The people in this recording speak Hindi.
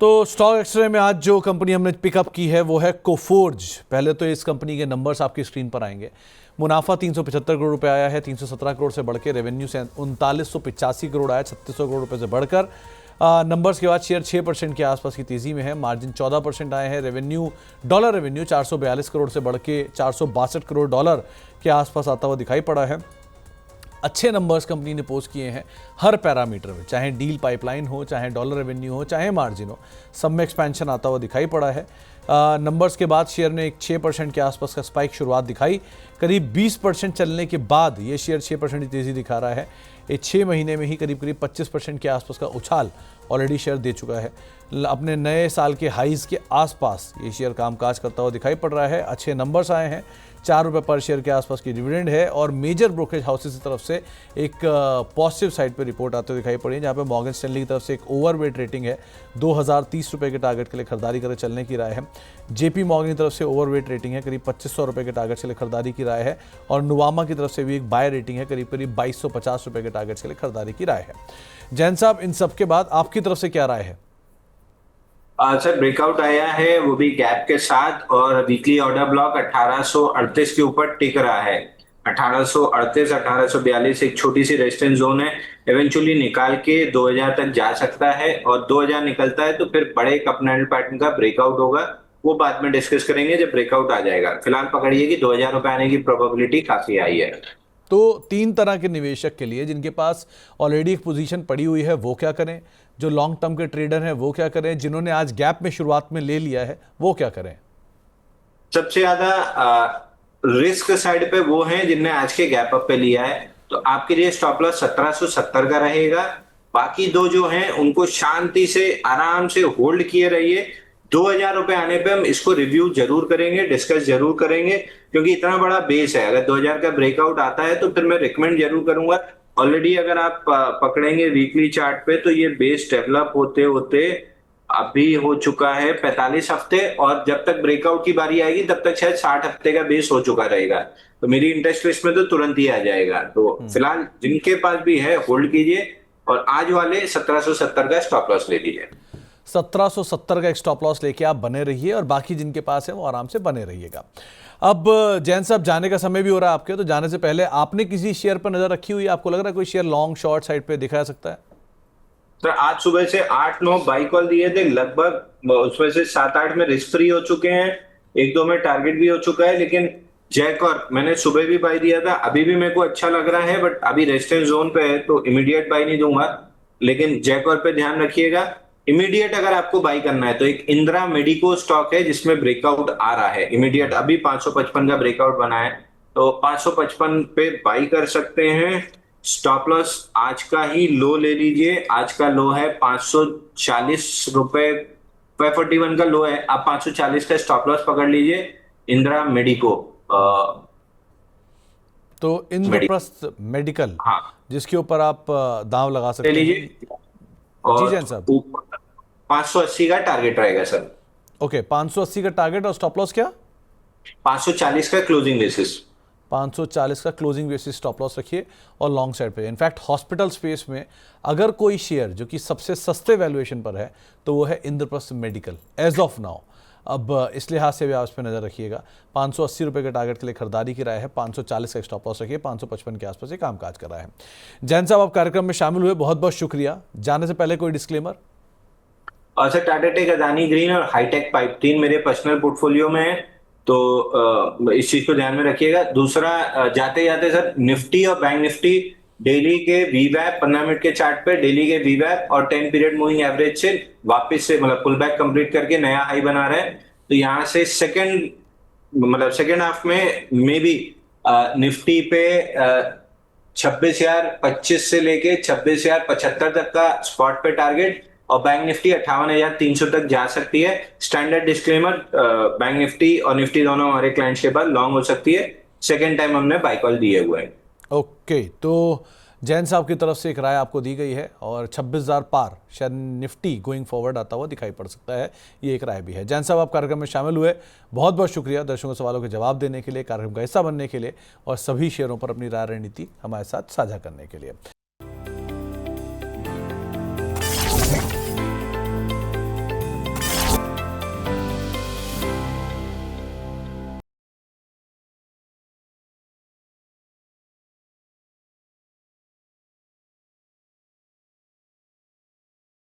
तो स्टॉक एक्सरे में आज जो कंपनी हमने पिकअप की है वो है कोफोर्ज। पहले तो इस कंपनी के नंबर्स आपकी स्क्रीन पर आएंगे। मुनाफा 375 करोड़ रुपए आया है, 317 करोड़ से बढ़ के। रेवेन्यू से 3985 करोड़ आया, 3600 करोड़ रुपए से बढ़कर। नंबर्स के बाद शेयर 6% के आसपास की तेजी में है। मार्जिन 14% आए हैं। रेवेन्यू, डॉलर रेवेन्यू 442 करोड़ से बढ़ के 462 करोड़ डॉलर के आसपास आता हुआ दिखाई पड़ा है। अच्छे नंबर्स कंपनी ने पोस्ट किए हैं हर पैरामीटर में, चाहे डील पाइपलाइन हो, चाहे डॉलर रेवेन्यू हो, चाहे मार्जिन हो, सब में एक्सपेंशन आता हुआ दिखाई पड़ा है। नंबर्स के बाद शेयर ने एक 6% के आसपास का स्पाइक शुरुआत दिखाई। करीब 20% चलने के बाद ये शेयर 6% की तेज़ी दिखा रहा है। ये 6 महीने में ही करीब 25% के आसपास का उछाल ऑलरेडी शेयर दे चुका है। अपने नए साल के हाईज़ के आसपास ये शेयर कामकाज करता हुआ दिखाई पड़ रहा है। अच्छे नंबरस आए हैं, 4 रुपये पर शेयर के आसपास की डिविडेंड है और मेजर ब्रोकरेज हाउसेस की तरफ से एक पॉजिटिव साइड पे रिपोर्ट आते हुए दिखाई पड़ी है, जहाँ पे मॉर्गन स्टैनली की तरफ से एक ओवरवेट रेटिंग है। 2030 रुपये के टारगेट के लिए खरीदारी करे चलने की राय है। जेपी मॉर्गन की तरफ से ओवरवेट रेटिंग है, करीब 2500 रुपये के टारगेट के लिए खरीदारी की राय है। और नुवामा की तरफ से भी एक बाय रेटिंग है, करीब 2250 रुपये के टारगेट के लिए खरीदारी की राय है। जैन साहब, इन सब के बाद आपकी तरफ से क्या राय है? सर, ब्रेकआउट आया है, वो भी गैप के साथ, और वीकली ऑर्डर ब्लॉक 1838 के ऊपर टिक रहा है। 1838 1842 एक छोटी सी रेजिस्टेंस जोन है। इवेंचुअली निकाल के 2000 तक जा सकता है, और 2000 निकलता है तो फिर बड़े कपनल पैटर्न का ब्रेकआउट होगा। वो बाद में डिस्कस करेंगे जब ब्रेकआउट आ जाएगा। फिलहाल पकड़िए कि 2000 रुपए आने की प्रोबेबिलिटी काफी आई है। तो 3 तरह के निवेशक के लिए, जिनके पास ऑलरेडी एक पोजीशन पड़ी हुई है वो क्या करें, जो लॉन्ग टर्म के ट्रेडर हैं वो क्या करें, जिन्होंने आज गैप में शुरुआत में ले लिया है वो क्या करें? सबसे ज्यादा रिस्क साइड पे वो हैं जिनने आज के गैप अप पे लिया है, तो आपके लिए स्टॉप लॉस 1770 का रहेगा। बाकी दो जो हैं उनको शांति से आराम से होल्ड किए रहिए। 2000 रुपए आने पे हम इसको रिव्यू जरूर करेंगे, डिस्कस जरूर करेंगे, क्योंकि इतना बड़ा बेस है। अगर 2000 का ब्रेकआउट आता है तो फिर मैं रिकमेंड जरूर करूंगा। ऑलरेडी अगर आप पकड़ेंगे वीकली चार्ट पे तो ये बेस डेवलप होते होते अभी हो चुका है 45 हफ्ते, और जब तक ब्रेकआउट की बारी आएगी तब तक शायद 60 हफ्ते का बेस हो चुका रहेगा। तो मेरी इंटरेस्ट लिस्ट में तो तुरंत ही आ जाएगा। तो फिलहाल जिनके पास भी है होल्ड कीजिए, और आज वाले 1770 का स्टॉप लॉस ले लीजिए। 1770 का एक स्टॉप लॉस लेके आप बने रहिए, और बाकी जिनके पास है वो आराम से बने रहिएगा। अब जैन साहब, जाने का समय भी हो रहा है आपके, तो जाने से पहले आपने किसी शेयर पर नजर रखी हुई है? आपको लग रहा है कोई शेयर लॉन्ग शॉर्ट साइड पे दिखा जा सकता है? सर, आज सुबह से 8-9 बाई कॉल दिए थे, लगभग उसमें से 7-8 में रिस्क फ्री हो चुके हैं, 1-2 में टारगेट भी हो चुका है। लेकिन जयकॉर्प मैंने सुबह भी बाई दिया था, अभी भी मेरे को अच्छा लग रहा है, बट अभी रेजिस्टेंस जोन पे है तो इमीडिएट बाई नहीं दूंगा। लेकिन जयकॉर्प पे ध्यान रखिएगा। इमीडिएट अगर आपको बाई करना है तो एक इंदिरा मेडिको स्टॉक है जिसमें ब्रेकआउट आ रहा है इमीडिएट, अभी 555 का ब्रेकआउट बना है, तो 555 पे बाई कर सकते हैं। स्टॉप लॉस आज का ही लो ले लीजिए। आज का लो है 540 रुपए, 541 का लो है। आप 540 का स्टॉप लॉस पकड़ लीजिए। इंदिरा मेडिको, तो इंद्रप्रस्थ मेडिकल, हाँ, जिसके ऊपर आप दांव लगा ले सकते हैं। लीजिए। जी और जैन साहब। 580 का टारगेट रहेगा सर। ओके, 580 का टारगेट और स्टॉप लॉस क्या? 540 का क्लोजिंग बेसिस। 540 का क्लोजिंग बेसिस स्टॉप लॉस रखिए, और लॉन्ग साइड पे। इनफैक्ट हॉस्पिटल स्पेस में अगर कोई शेयर जो कि सबसे सस्ते वैल्यूएशन पर है तो वो है Indraprastha medical as of now. अब इस लिहाज से भी आप इस पर नजर रखिएगा। 580 रुपये के टारगेट के लिए खरीदारी की राय है। 540 का स्टॉप लॉस रखिए। 555 के आसपास ये कामकाज कर रहा है। जैन साहब, आप कार्यक्रम में शामिल हुए, बहुत बहुत शुक्रिया। जाने से पहले कोई डिस्क्लेमर? और sir, Tata tech, Adani green और हाईटेक पाइप 3 मेरे पर्सनल पोर्टफोलियो में है, तो इस चीज को ध्यान में रखिएगा। दूसरा, जाते जाते सर, निफ्टी और बैंक निफ्टी डेली के वीवैप 15 मिनट के चार्ट पे, डेली के वीवैप और 10 पीरियड मूविंग एवरेज से वापस से मतलब पुल बैक कंप्लीट करके नया हाई बना रहे हैं। तो यहाँ से सेकेंड हाफ में मे बी निफ्टी पे 26,025 से लेके 26,075 तक का स्पॉट पे टारगेट, और बैंक निफ्टी 58,300 तक जा सकती है। स्टैंडर्ड डिस्क्लेमर, बैंक निफ्टी और निफ्टी दोनों हमारे क्लाइंट्स के पास लॉन्ग हो सकती है। सेकेंड टाइम हमने बाय कॉल दिए हुए हैं। ओके, तो जैन साहब की तरफ से एक राय आपको दी गई है, और 26,000 पार शायद निफ्टी गोइंग फॉरवर्ड आता हुआ दिखाई पड़ सकता है, ये एक राय भी है। जैन साहब, आप कार्यक्रम में शामिल हुए, बहुत बहुत शुक्रिया दर्शकों के सवालों के जवाब देने के लिए, कार्यक्रम का हिस्सा बनने के लिए, और सभी शेयरों पर अपनी राय रणनीति हमारे साथ साझा करने के लिए।